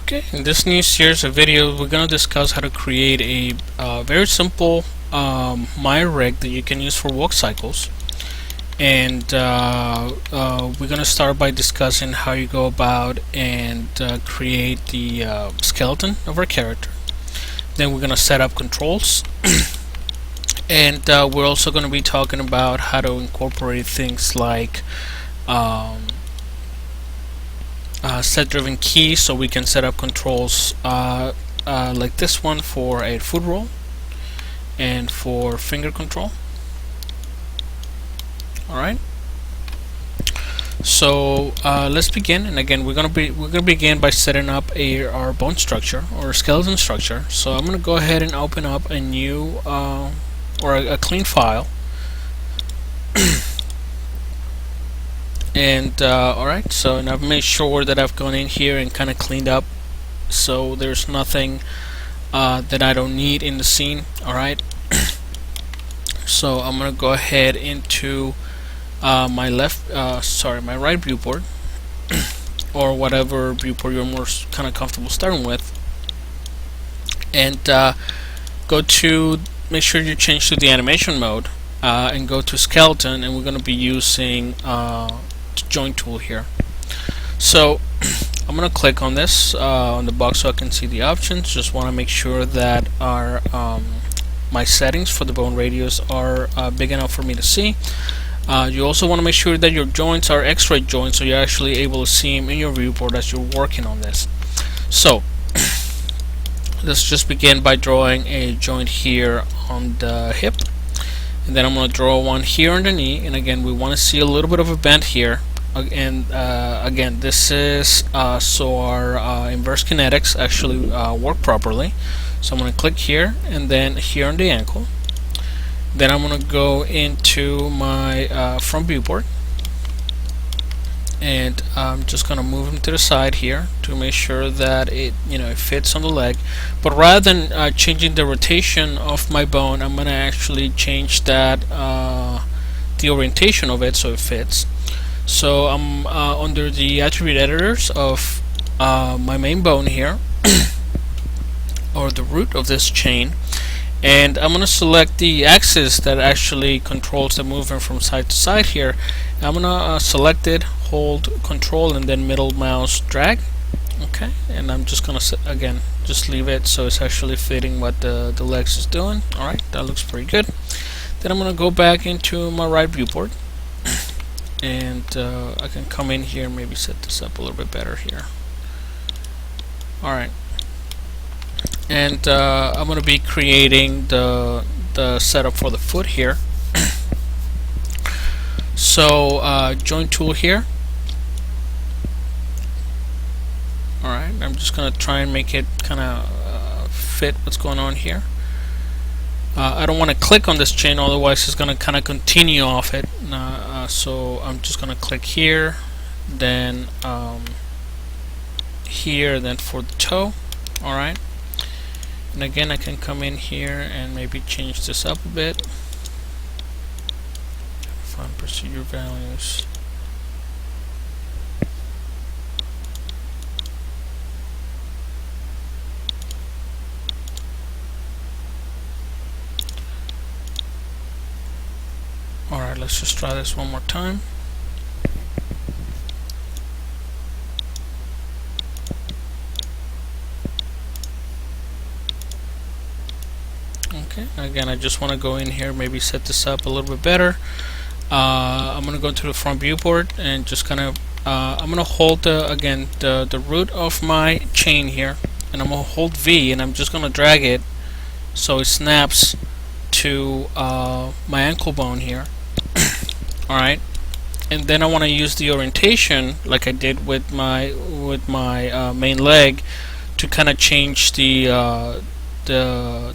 Okay, in this new series of videos, we're going to discuss how to create a very simple Maya rig that you can use for walk cycles. And we're going to start by discussing how you go about and create the skeleton of our character. Then we're going to set up controls. And we're also going to be talking about how to incorporate things like set-driven keys, so we can set up controls like this one for a foot roll and for finger control. Alright, so let's begin. And again, we're gonna begin by setting up our bone structure or skeleton structure. So I'm gonna go ahead and open up a new or a clean file. And alright, so and I've made sure that I've gone in here and kind of cleaned up, so there's nothing that I don't need in the scene. Alright, so I'm gonna go ahead into my right viewport or whatever viewport you're more kind of comfortable starting with, and go to make sure you change to the animation mode and go to skeleton, and we're going to be using joint tool here. So I'm going to click on this on the box so I can see the options. Just want to make sure that our my settings for the bone radius are big enough for me to see. You also want to make sure that your joints are X-ray joints, so you're actually able to see them in your viewport as you're working on this. So let's just begin by drawing a joint here on the hip, and then I'm going to draw one here on the knee. And again, we want to see a little bit of a bend here. And again, this is so our inverse kinetics actually work properly. So I'm going to click here and then here on the ankle. Then I'm going to go into my front viewport, and I'm just going to move them to the side here to make sure that it fits on the leg. But rather than changing the rotation of my bone, I'm going to actually change that the orientation of it so it fits. So I'm under the attribute editors of my main bone here or the root of this chain, and I'm going to select the axis that actually controls the movement from side to side here. I'm going to select it, hold control, and then middle mouse drag. Okay, and I'm just going to again just leave it so it's actually fitting what the legs is doing. Alright, that looks pretty good. Then I'm going to go back into my right viewport, and I can come in here and maybe set this up a little bit better here. Alright, and I'm going to be creating the setup for the foot here. So joint tool here. Alright, I'm just going to try and make it kind of fit what's going on here. I don't want to click on this chain, otherwise it's going to kind of continue off it. So I'm just going to click here, then here, then for the toe. Alright, and again I can come in here and maybe change this up a bit. Find procedure values. Alright, let's just try this one more time. Okay, again I just want to go in here, maybe set this up a little bit better. I'm going to go to the front viewport and just kind of I'm going to hold the root of my chain here, and I'm going to hold V, and I'm just going to drag it so it snaps to my ankle bone here. Alright, and then I want to use the orientation like I did with my main leg to kind of change the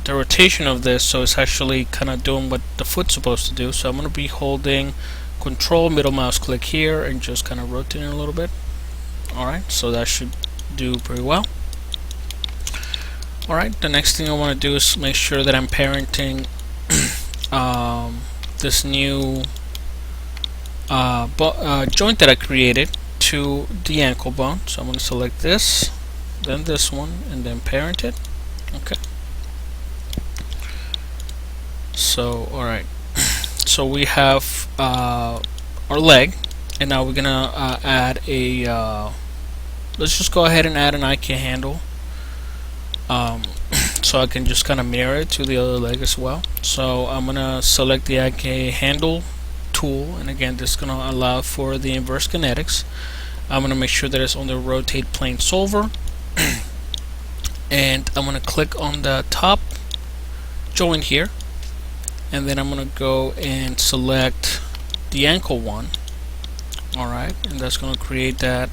rotation of this so it's actually kind of doing what the foot's supposed to do. So I'm going to be holding control, middle mouse click here, and just kind of rotating a little bit. Alright, so that should do pretty well. Alright, the next thing I want to do is make sure that I'm parenting this new joint that I created to the ankle bone. So I'm going to select this, then this one, and then parent it. Okay. So alright, so we have our leg, and now we're gonna add a let's just go ahead and add an IK handle, so I can just kind of mirror it to the other leg as well. So I'm gonna select the IK handle tool, and again this is gonna allow for the inverse kinetics. I'm gonna make sure that it's on the rotate plane solver, and I'm gonna click on the top joint here, and then I'm gonna go and select the ankle one. Alright, and that's gonna create that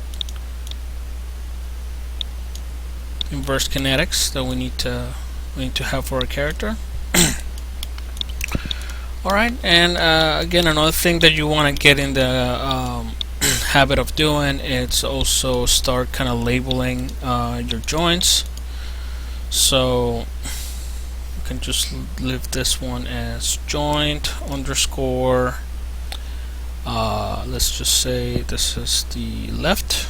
inverse kinetics that we need to have for our character. Alright, and again, another thing that you want to get in the habit of doing is also start kind of labeling your joints. So you can just leave this one as joint underscore, let's just say this is the left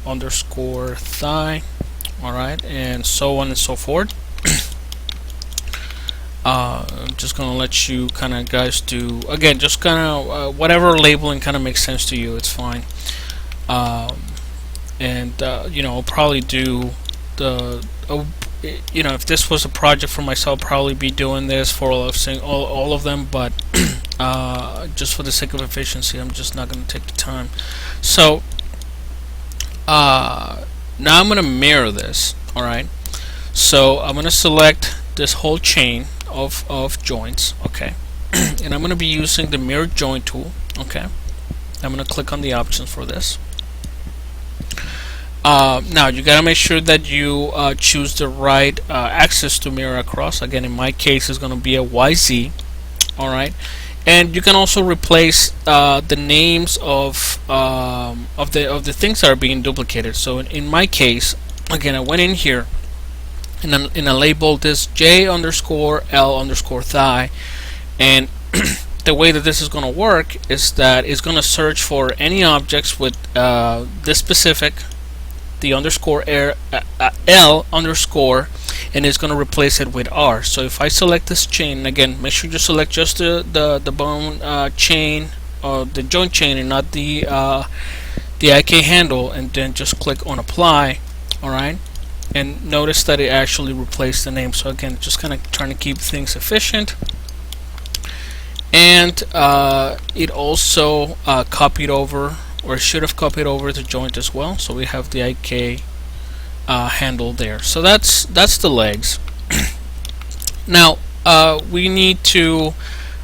underscore thigh. Alright, and so on and so forth. I'm just gonna let you kind of guys do, again, just kind of whatever labeling kind of makes sense to you, it's fine. And you know, I'll probably do the you know, if this was a project for myself, I'll probably be doing this for all of them, but just for the sake of efficiency, I'm just not going to take the time. So now I'm going to mirror this. Alright, so I'm going to select this whole chain of joints, okay, and I'm going to be using the mirror joint tool. Okay, I'm going to click on the options for this. Now you gotta make sure that you choose the right axis to mirror across. Again, in my case, it's gonna be a YZ. All right, and you can also replace the names of the things that are being duplicated. So in my case, again, I went in here and I labeled this J underscore L underscore thigh, and the way that this is going to work is that it's going to search for any objects with this specific, the underscore L underscore, and it's going to replace it with R. So if I select this chain, again, make sure you select just the bone chain or the joint chain and not the IK handle, and then just click on apply. Alright, and notice that it actually replaced the name. So again, just kind of trying to keep things efficient. And it also copied over, or should have copied over, the joint as well. So we have the IK handle there. So that's the legs. Now we need to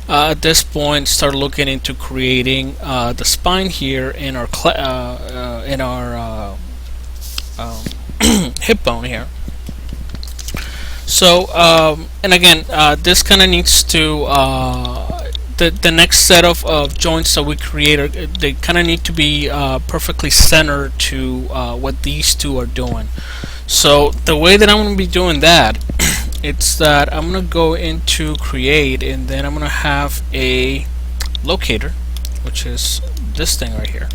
at this point start looking into creating the spine here in our hip bone here. So and again, this kind of needs to the next set of joints that we create, they kind of need to be perfectly centered to what these two are doing. So the way that I'm going to be doing that, it's that I'm going to go into create, and then I'm going to have a locator, which is this thing right here.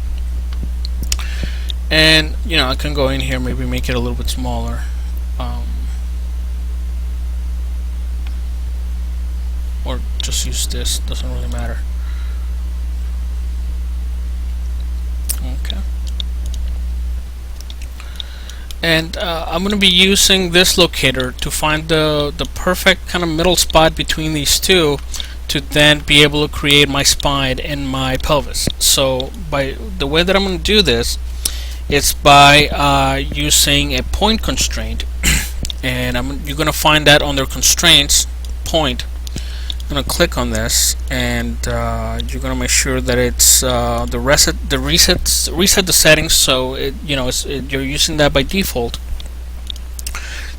And you know, I can go in here, maybe make it a little bit smaller. Or just use this, doesn't really matter. Okay. And I'm going to be using this locator to find the perfect kind of middle spot between these two, to then be able to create my spine and my pelvis. So by the way that I'm going to do this, it's by using a point constraint, and you're going to find that under constraints point. I'm going to click on this, and you're going to make sure that it's reset the settings, so you're using that by default.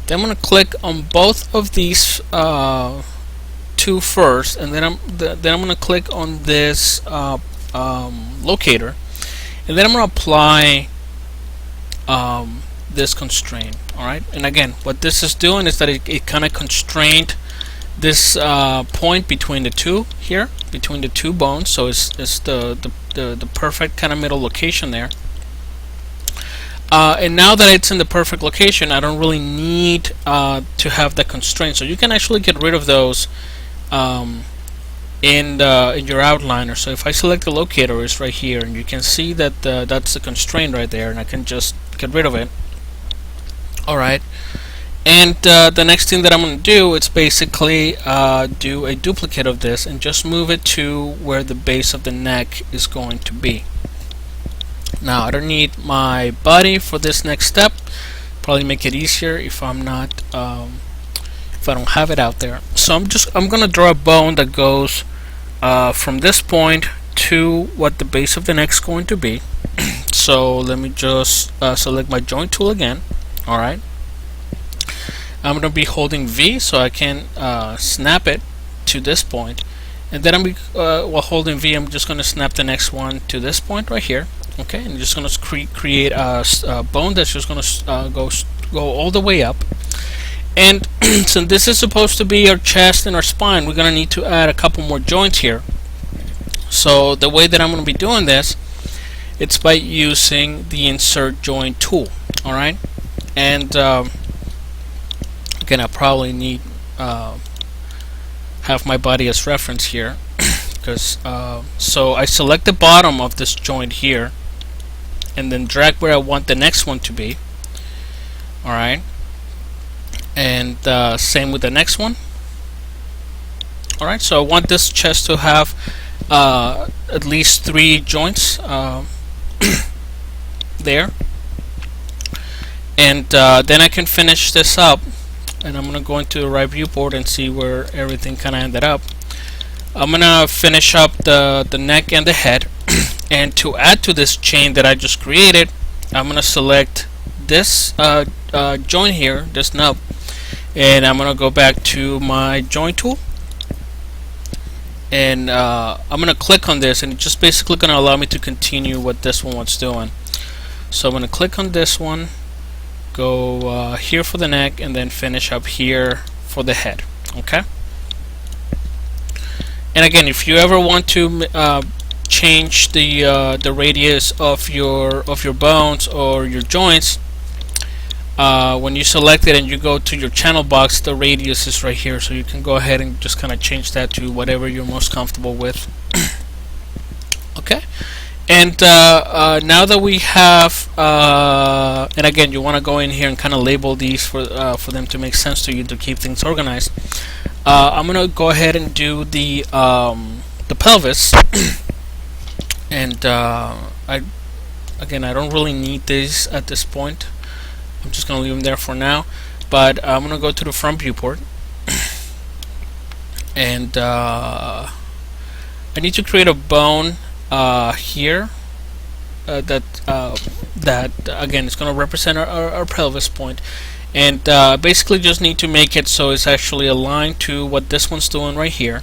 Then I'm going to click on both of these two first, and then I'm going to click on this locator, and then I'm going to apply this constraint. Alright, and again, what this is doing is that it kind of constrained this point between the two here, between the two bones, so it's the perfect kind of middle location there. And now that it's in the perfect location, I don't really need to have the constraint. So you can actually get rid of those in your outliner. So if I select the locator, it's right here, and you can see that that's the constraint right there, and I can just get rid of it. Alright, and the next thing that I'm going to do is basically do a duplicate of this and just move it to where the base of the neck is going to be. Now I don't need my body for this next step. Probably make it easier if I'm not if I don't have it out there. So I'm gonna draw a bone that goes from this point to what the base of the neck is going to be. So let me just select my joint tool again. Alright, I'm gonna be holding V so I can snap it to this point, and then while holding V, I'm just gonna snap the next one to this point right here. Okay, and I'm just going to create a bone that's just going to go all the way up. And since this is supposed to be our chest and our spine, we're going to need to add a couple more joints here. So the way that I'm going to be doing this, it's by using the insert joint tool. Alright, and again, I probably need have my body as reference here. Because so I select the bottom of this joint here, and then drag where I want the next one to be. Alright, and same with the next one. Alright, so I want this chest to have at least 3 joints there, and then I can finish this up, and I'm gonna go into the right viewport and see where everything kinda ended up. I'm gonna finish up the neck and the head. And to add to this chain that I just created, I'm gonna select this joint here, this nub, and I'm gonna go back to my joint tool, and I'm gonna click on this, and it's just basically gonna allow me to continue what this one was doing. So I'm gonna click on this one, go here for the neck, and then finish up here for the head. Okay. And again, if you ever want to change the radius of your bones or your joints, when you select it and you go to your channel box, the radius is right here, so you can go ahead and just kind of change that to whatever you're most comfortable with. Okay, and now that we have and again, you want to go in here and kind of label these for them to make sense to you, to keep things organized. I'm gonna go ahead and do the pelvis. And I don't really need these at this point. I'm just gonna leave them there for now. But I'm gonna go to the front viewport, and I need to create a bone here that again is gonna represent our pelvis point. And basically just need to make it so it's actually aligned to what this one's doing right here.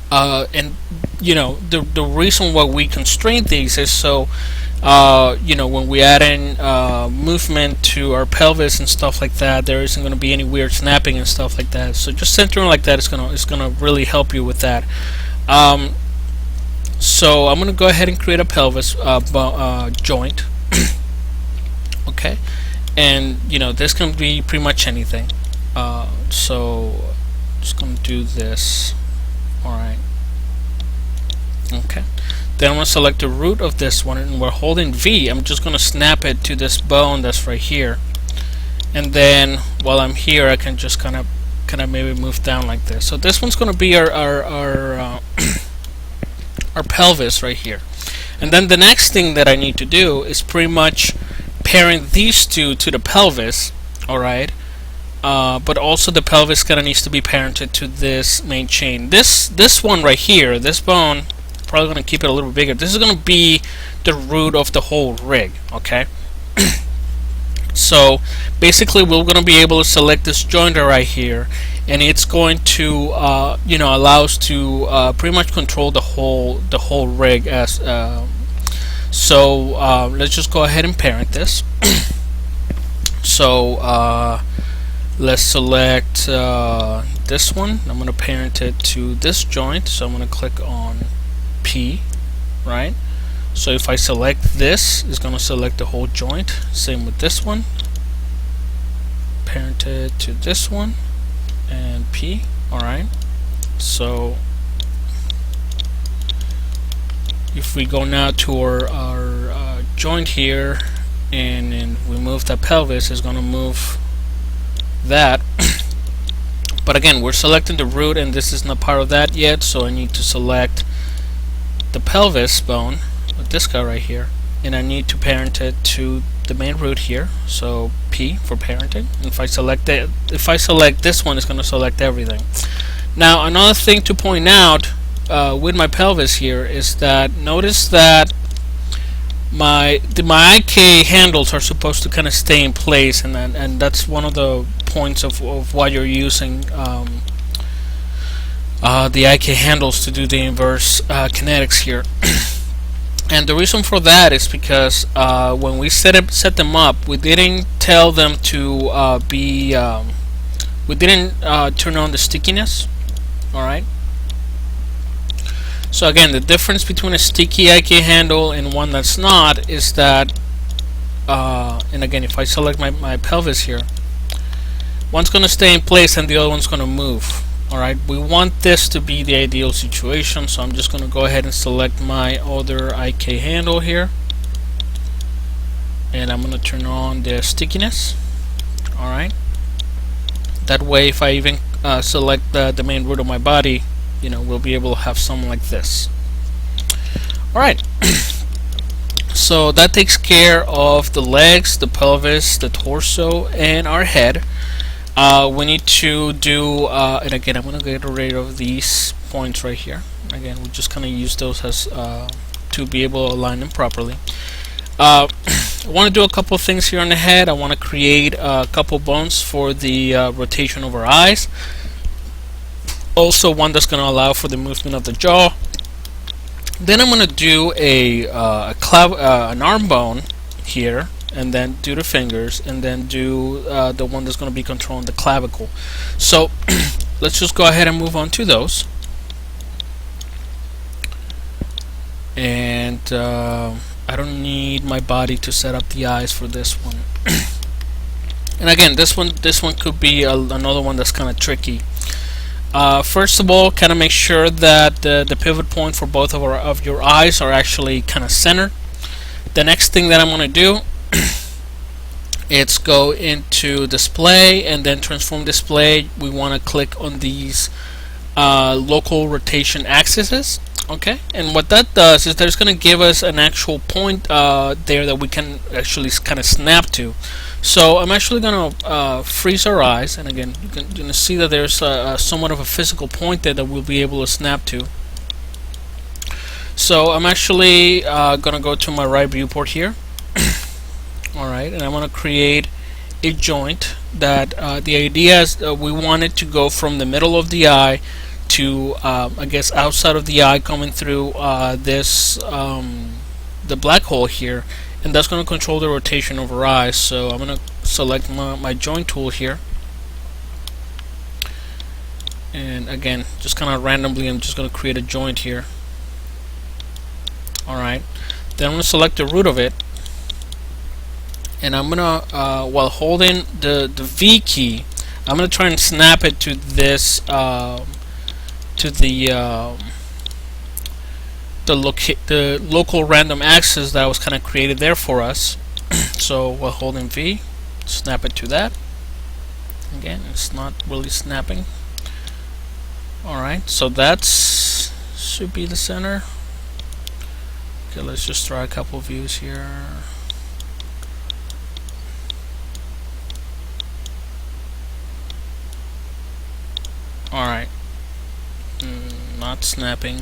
And you know, the reason why we constrain these is so you know, when we add in movement to our pelvis and stuff like that, there isn't going to be any weird snapping and stuff like that. So just centering like that is gonna really help you with that. So I'm gonna go ahead and create a pelvis joint. Okay, and you know, this can be pretty much anything. So just gonna do this. Alright. Okay. Then I'm going to select the root of this one, and we're holding V. I'm just going to snap it to this bone that's right here. And then while I'm here, I can just kind of maybe move down like this. So this one's going to be our our pelvis right here. And then the next thing that I need to do is pretty much pairing these two to the pelvis. Alright. But also the pelvis kind of needs to be parented to this main chain. This one right here, this bone, probably going to keep it a little bigger. This is going to be the root of the whole rig. Okay. So basically, we're going to be able to select this jointer right here, and it's going to you know, allow us to pretty much control the whole rig. As so let's just go ahead and parent this. So let's select this one. I'm going to parent it to this joint, so I'm going to click on P, right? So if I select this, it's going to select the whole joint. Same with this one. Parented to this one and P. Alright, so if we go now to our joint here and we move the pelvis, it's going to move that. But again, we're selecting the root and this is not part of that yet, so I need to select the pelvis bone with this guy right here, and I need to parent it to the main root here, so P for parenting. And if I select this one, it's going to select everything. Now another thing to point out with my pelvis here is that notice that my IK handles are supposed to kind of stay in place, and that's one of the points of why you're using the IK handles to do the inverse kinetics here. And the reason for that is because when we set them up, we didn't tell them to we didn't turn on the stickiness. Alright. So again, the difference between a sticky IK handle and one that's not is that, and again, if I select my pelvis here, one's going to stay in place and the other one's going to move. Alright, we want this to be the ideal situation, so I'm just going to go ahead and select my other IK handle here, and I'm going to turn on the stickiness. Alright, that way if I even select the main root of my body, you know, we'll be able to have something like this. Alright, so that takes care of the legs, the pelvis, the torso, and our head. We need to do, and again, I'm going to get rid of these points right here. Again, we just kind of use those as to be able to align them properly. I want to do a couple things here on the head. I want to create a couple bones for the rotation of our eyes. Also, one that's going to allow for the movement of the jaw. Then I'm going to do an arm bone here, and then do the fingers, and then do the one that's going to be controlling the clavicle. So let's just go ahead and move on to those. And I don't need my body to set up the eyes for this one. And again, this one could be another one that's kind of tricky. First of all, kind of make sure that the pivot point for both of your eyes are actually kind of centered. The next thing that I'm going to do it's go into display and then transform display. We want to click on these local rotation axes. Okay, and what that does is that it's going to give us an actual point there that we can actually kind of snap to. So I'm actually going to freeze our eyes, and again you're going to see that there's somewhat of a physical point there that we'll be able to snap to. So I'm actually going to go to my right viewport here. Alright, and I want to create a joint that the idea is we want it to go from the middle of the eye to I guess outside of the eye, coming through this the black hole here, and that's going to control the rotation of our eyes. So I'm going to select my joint tool here, and again just kind of randomly I'm just going to create a joint here. Alright, then I'm going to select the root of it, and I'm gonna while holding the V key, I'm gonna try and snap it to this to the local random axis that was kind of created there for us. So while holding V, snap it to that. Again, it's not really snapping. Alright, so that's should be the center. Okay, let's just try a couple views here. Alright, not snapping.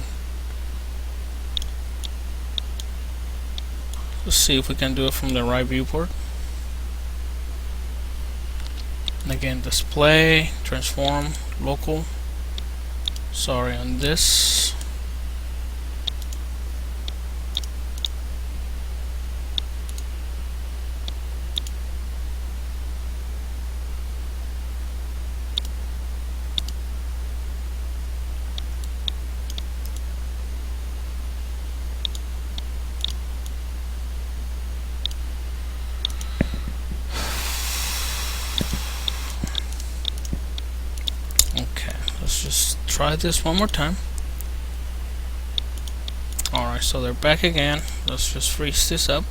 Let's see if we can do it from the right viewport. And again, display, transform, local. Sorry, on this. try this one more time. Alright, so they're back again. Let's just freeze this up.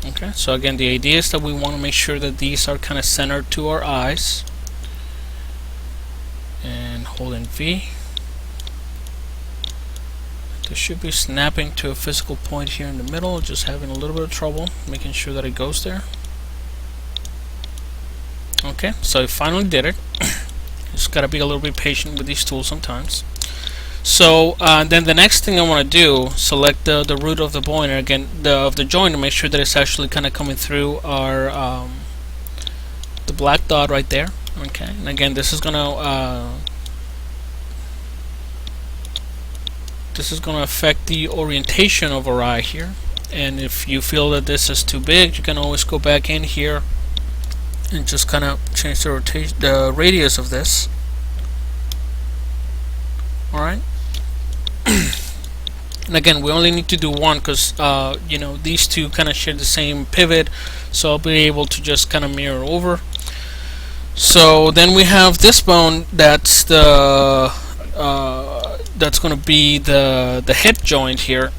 Okay, so again, the idea is that we want to make sure that these are kind of centered to our eyes. And holding V. They should be snapping to a physical point here in the middle, just having a little bit of trouble making sure that it goes there. Okay, so I finally did it. Just gotta be a little bit patient with these tools sometimes. So then the next thing I want to do, select the root of the bone again, of the joint, to make sure that it's actually kind of coming through our the black dot right there. Okay, and again, this is gonna affect the orientation of our eye here. And if you feel that this is too big, you can always go back in here and just kind of change the rotation, the radius of this. All right. And again, we only need to do one because you know, these two kind of share the same pivot, so I'll be able to just kind of mirror over. So then we have this bone. That's the that's going to be the hip joint here,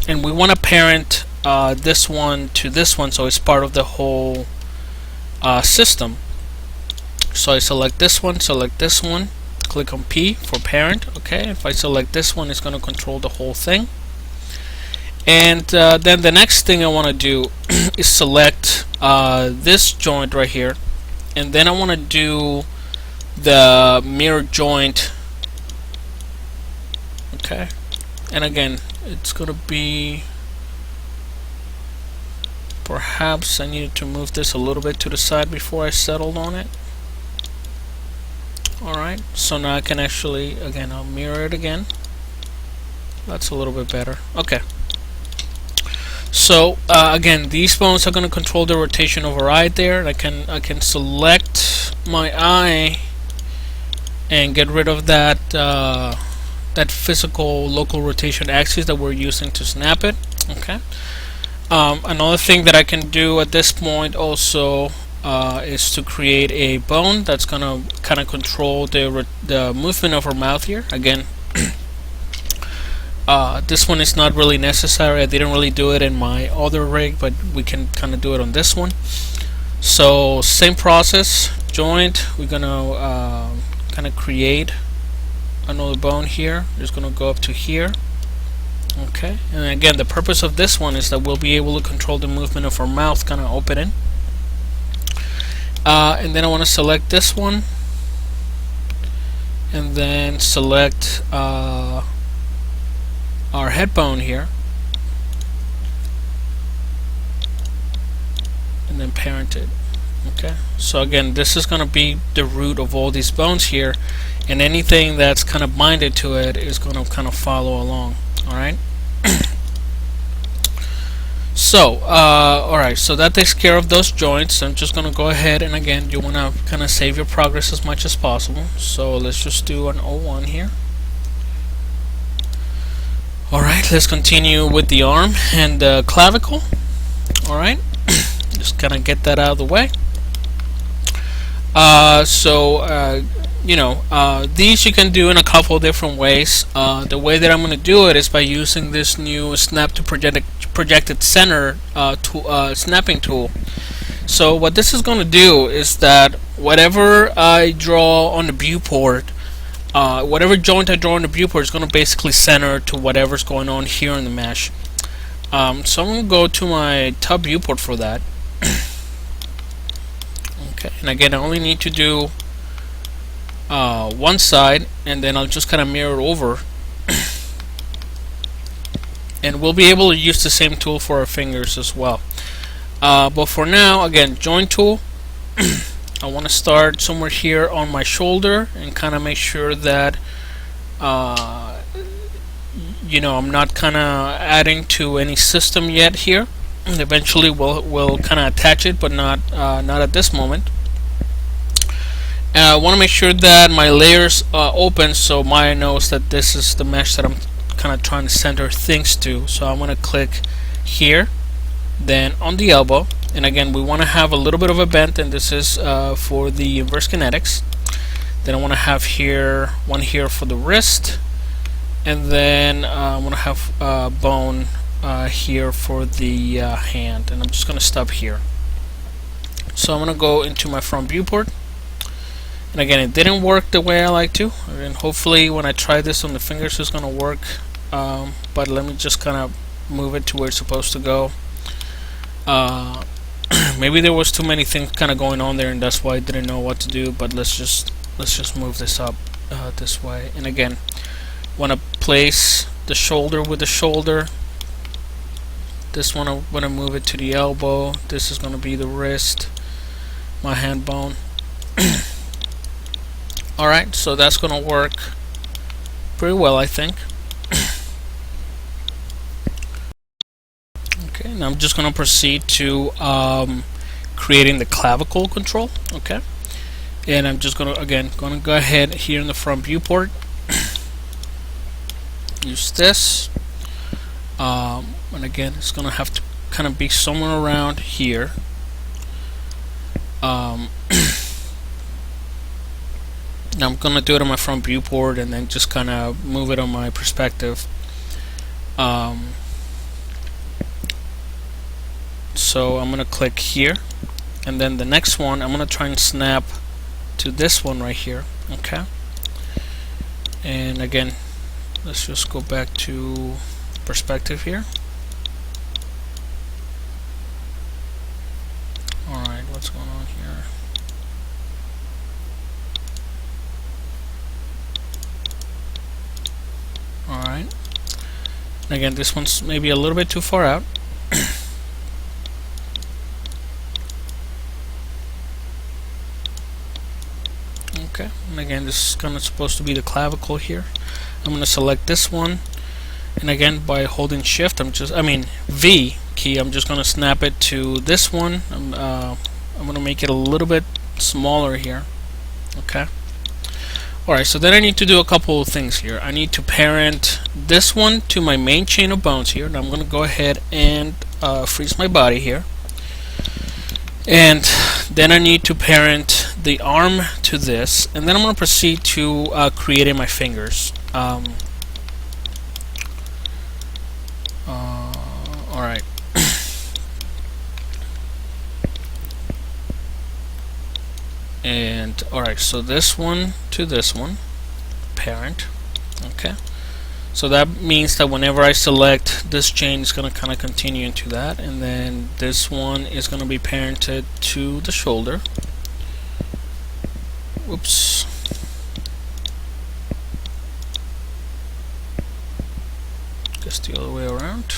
and we want to parent this one to this one, so it's part of the whole system. So I select this one, click on P for parent. Okay, if I select this one, it's going to control the whole thing. And then the next thing I want to do is select this joint right here, and then I want to do the mirror joint. Okay, and again, it's going to be, perhaps I needed to move this a little bit to the side before I settled on it. Alright, so now I can actually, again, I'll mirror it again. That's a little bit better. Okay. So again, these bones are going to control the rotation of our eye there. I can select my eye and get rid of that that physical local rotation axis that we're using to snap it. Okay. Another thing that I can do at this point also is to create a bone that's gonna kind of control the movement of our mouth here. Again, this one is not really necessary. I didn't really do it in my other rig, but we can kind of do it on this one. So same process, joint. We're gonna kind of create another bone here. Just gonna go up to here. Okay, and again, the purpose of this one is that we'll be able to control the movement of our mouth kind of opening. And then I want to select this one, and then select our head bone here, and then parent it. Okay, so again, this is going to be the root of all these bones here, and anything that's kind of binded to it is going to kind of follow along. Alright. So alright, so that takes care of those joints. I'm just gonna go ahead, and again, you wanna kinda save your progress as much as possible. So let's just do an 01 here. Alright, let's continue with the arm and the clavicle. Alright. Just kinda get that out of the way. You know, these you can do in a couple of different ways. The way that I'm going to do it is by using this new snap to projected center snapping tool. So what this is going to do is that whatever I draw on the viewport, whatever joint I draw on the viewport is going to basically center to whatever's going on here in the mesh. So I'm going to go to my tub viewport for that. Okay, and again, I only need to do one side, and then I'll just kind of mirror over, and we'll be able to use the same tool for our fingers as well. But for now, again, joint tool. I want to start somewhere here on my shoulder and kind of make sure that you know, I'm not kind of adding to any system yet here. Eventually we'll kind of attach it, but not at this moment. I want to make sure that my layers open, so Maya knows that this is the mesh that I'm kind of trying to center things to. So I'm going to click here, then on the elbow, And again, we want to have a little bit of a bend, and this is for the inverse kinetics. Then I want to have here one here for the wrist, and then I want to have a bone here for the hand, and I'm just going to stop here. So I'm going to go into my front viewport, and again, it didn't work the way I like to, and hopefully when I try this on the fingers it's going to work, but let me just kind of move it to where it's supposed to go. Maybe there was too many things kind of going on there, and that's why I didn't know what to do, but let's just move this up this way. And again, want to place the shoulder with the shoulder. This one I want to move it to the elbow. This is going to be the wrist, my hand bone. Alright, so that's going to work pretty well, I think. Okay, now I'm just going to proceed to creating the clavicle control. Okay, and I'm just going to go ahead here in the front viewport, use this, and again, it's going to have to kind of be somewhere around here. Now I'm going to do it on my front viewport and then just kind of move it on my perspective. So I'm going to click here, and then the next one I'm going to try and snap to this one right here. Okay, and again, let's just go back to perspective here. Alright, what's going on here? Alright, again, this one's maybe a little bit too far out. Okay, and again, this is kind of supposed to be the clavicle here. I'm going to select this one, and again, by holding shift, V key, I'm just going to snap it to this one. I'm going to make it a little bit smaller here. Okay. Alright, so then I need to do a couple of things here. I need to parent this one to my main chain of bones here, and I'm going to go ahead and freeze my body here. And then I need to parent the arm to this, and then I'm going to proceed to creating my fingers. Alright. And alright, so this one to this one, parent. Okay, so that means that whenever I select this chain, it's going to kind of continue into that, and then this one is going to be parented to the shoulder. Whoops. Just the other way around.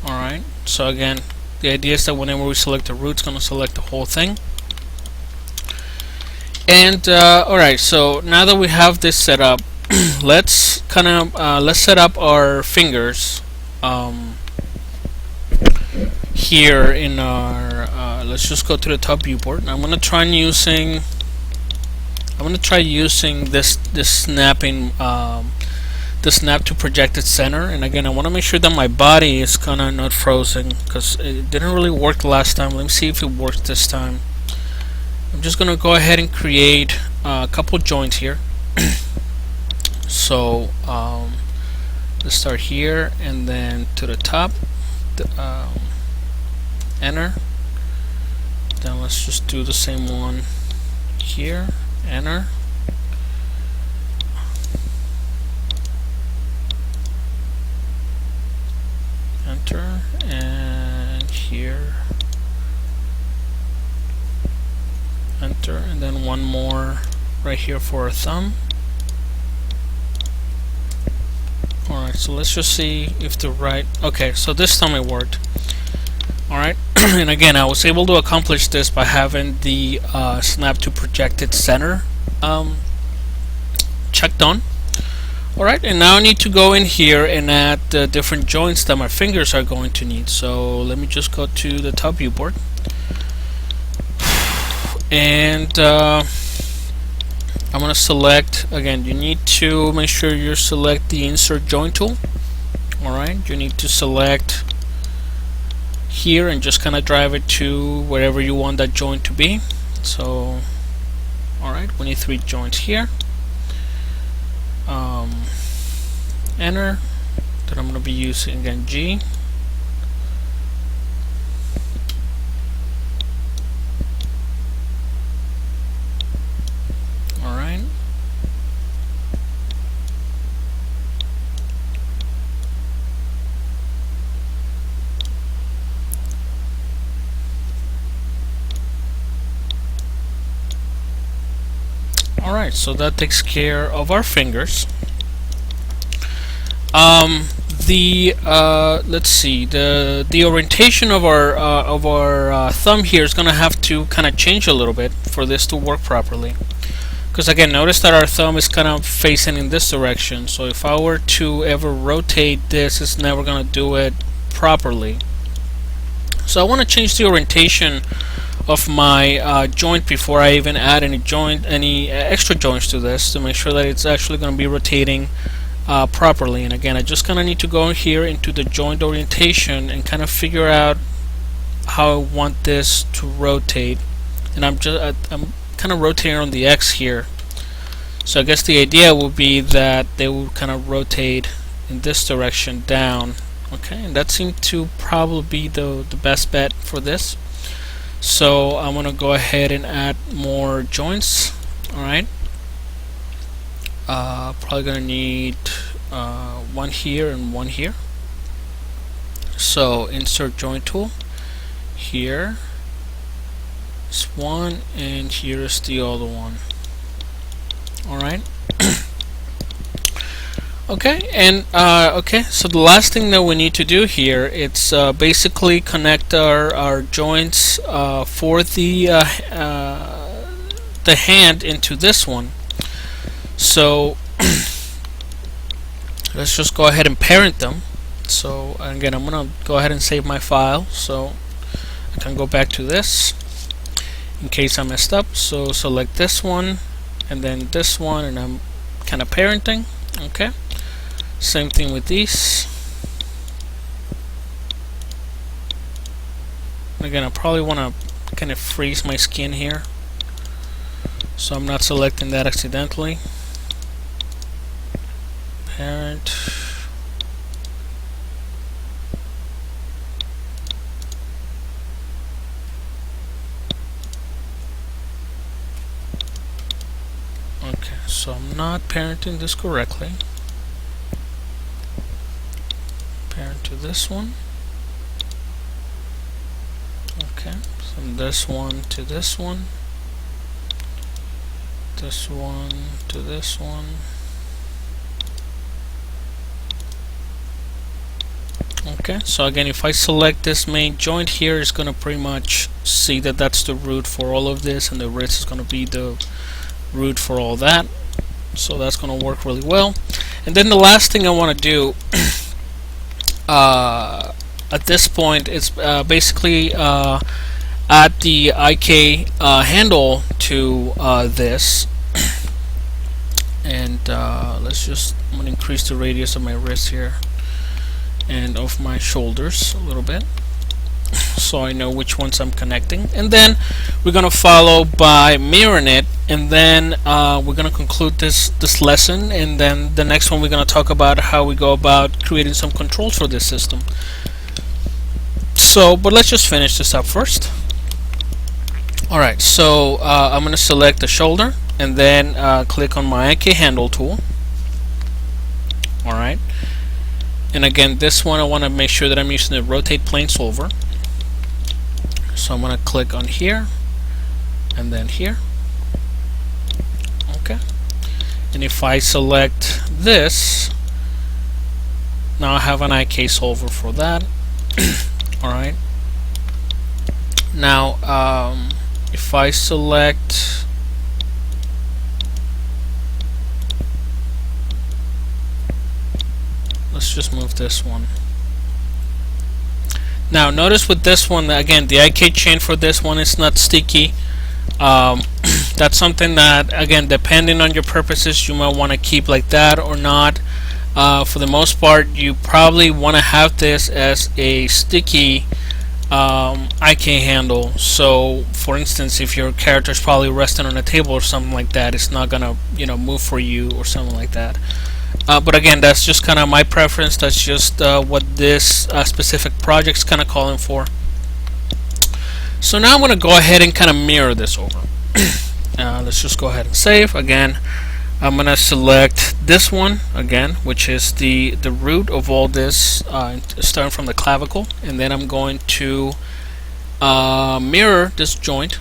Alright, so again, the idea is that whenever we select the root, it's going to select the whole thing. And alright, so now that we have this set up, let's set up our fingers here in our let's just go to the top viewport, and I'm going to try using this snapping the snap to projected center. And again, I want to make sure that my body is kind of not frozen, because it didn't really work the last time. Let me see if it works this time. I'm just going to go ahead and create a couple joints here. So let's start here and then to the top, enter. Then let's just do the same one here, enter. Enter, and here, enter, and then one more right here for a thumb. Alright, so let's just see if the right... Okay, so this time it worked. Alright, and again, I was able to accomplish this by having the snap to projected center checked on. Alright, and now I need to go in here and add the different joints that my fingers are going to need. So let me just go to the top viewport. And I'm gonna select, again, you need to make sure you select the insert joint tool. Alright, you need to select here and just kind of drive it to wherever you want that joint to be. So alright, we need 3 joints here. Enter. Then I'm going to be using again G. Alright. Alright, so that takes care of our fingers. Let's see, the orientation of our thumb here is gonna have to kind of change a little bit for this to work properly. Because again, notice that our thumb is kind of facing in this direction. So if I were to ever rotate this, it's never gonna do it properly. So I want to change the orientation of my joint before I even add any extra joints to this, to make sure that it's actually going to be rotating properly. And again, I just kind of need to go here into the joint orientation and kind of figure out how I want this to rotate. And I'm kind of rotating on the X here. So I guess the idea would be that they will kind of rotate in this direction down. Okay, and that seemed to probably be the best bet for this. So I'm gonna go ahead and add more joints. Alright, probably gonna need one here and one here. So insert joint tool. Here is one, and here's the other one. Alright. Okay, and okay, so the last thing that we need to do here, it's basically connect our joints for the hand into this one. So let's just go ahead and parent them. So again, I'm gonna go ahead and save my file so I can go back to this in case I messed up. So select this one and then this one, and I'm kind of parenting. Okay, same thing with these. Again, I probably want to kind of freeze my skin here, so I'm not selecting that accidentally. Parent. Okay, so I'm not parenting this correctly. Parent to this one. Okay, from this one to this one. This one to this one. Okay, so again, if I select this main joint here, it's going to pretty much see that that's the root for all of this, and the wrist is going to be the root for all that. So that's going to work really well. And then the last thing I want to do at this point is basically add the IK handle to this. And I'm going to increase the radius of my wrist here and of my shoulders a little bit, so I know which ones I'm connecting. And then we're gonna follow by mirroring it, and then we're gonna conclude this lesson. And then the next one, we're gonna talk about how we go about creating some controls for this system. So, but let's just finish this up first. Alright, so I'm gonna select the shoulder and then click on my IK handle tool. Alright, and again, this one I want to make sure that I'm using the rotate plane solver. So I'm going to click on here and then here. Okay, and if I select this, now I have an IK solver for that. Alright, now if I select, let's just move this one. Now notice with this one, again, the IK chain for this one is not sticky. That's something that, again, depending on your purposes, you might want to keep like that or not. For the most part, you probably want to have this as a sticky IK handle. So for instance, if your character is probably resting on a table or something like that, it's not gonna move for you or something like that. But again, that's just kind of my preference. That's just what this specific project's kind of calling for. So now I'm going to go ahead and kind of mirror this over. Let's just go ahead and save. Again, I'm going to select this one again, which is the root of all this, starting from the clavicle, and then I'm going to mirror this joint.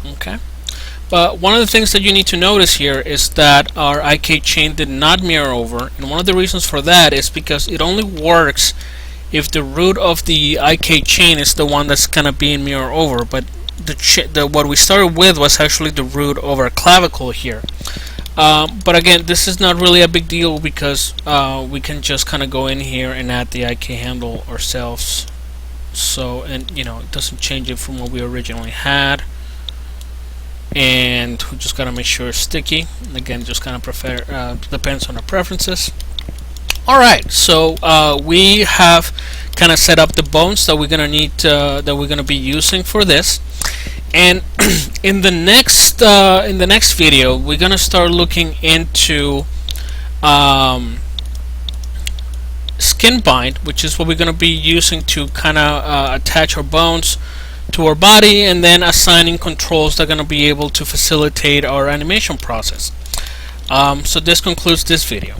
Okay. But one of the things that you need to notice here is that our IK chain did not mirror over, and one of the reasons for that is because it only works if the root of the IK chain is the one that's kind of being mirrored over. But what we started with was actually the root of our clavicle here. But again, this is not really a big deal because we can just kind of go in here and add the IK handle ourselves. So, and it doesn't change it from what we originally had. And we just gotta make sure it's sticky. And again, just kind of depends on our preferences. Alright, so we have kind of set up the bones that we're gonna need that we're gonna be using for this. And in the next video, we're gonna start looking into skin bind, which is what we're gonna be using to kind of attach our bones to our body, and then assigning controls that are going to be able to facilitate our animation process. So this concludes this video.